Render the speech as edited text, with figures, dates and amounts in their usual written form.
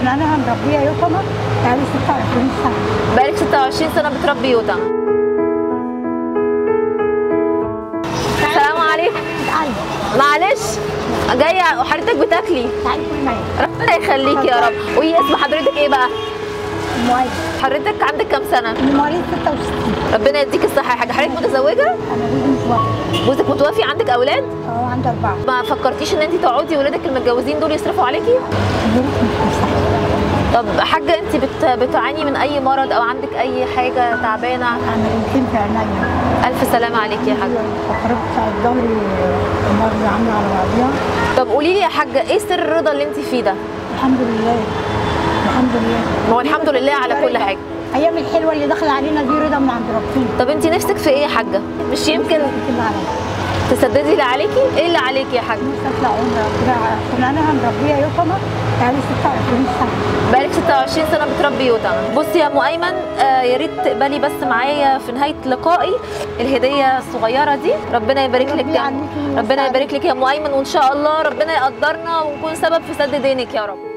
انا مربيه يتامى بقالي 26 سنه. بقالك 26 سنه بتربي يتامى. السلام عليكم. معلش جايه وحضرتك بتاكلي. تعالي كل معايا. ربنا يخليكي يا رب. قولي اسم حضرتك ايه بقى؟ مواليد. حضرتك عندك كام سنه؟ مواليد 66. ربنا يديك الصحه يا حاجه. حضرتك متزوجه؟ انا جوزي متوفي. جوزك متوفي؟ عندك اولاد؟ عندي 4. ما فكرتيش ان انت تقعدي ولادك المتجوزين دول يصرفوا عليكي؟ طب حاجه انت بتعاني من اي مرض او عندك اي حاجه تعبانه؟ انا يمكن في عينيا. الف سلامه عليكي يا حاجه. فقرات بتاعت ظهري مرة عامله على بعضيها. طب قولي لي يا حاجه ايه سر الرضا اللي انت فيه ده؟ الحمد لله. الحمد لله. ما هو الحمد لله على كل حاجه. ايام الحلوه اللي داخله علينا دي رضا من عند ربنا. طب انت نفسك في ايه يا حاجه؟ مش يمكن تسددي اللي عليكي؟ ايه اللي عليكي يا حاجه؟ نفسي اطلع عمره كده عشان انا مربيه يتامى بقالي 26 سنه. بقالك 26 سنه بتربي يتامى. بصي يا ام ايمن، يا ريت تقبلي بس معايا في نهايه لقائي الهديه الصغيره دي. ربنا يبارك لك ربنا يبارك لك يا ام ايمن، وان شاء الله ربنا يقدرنا ونكون سبب في سد دينك يا رب.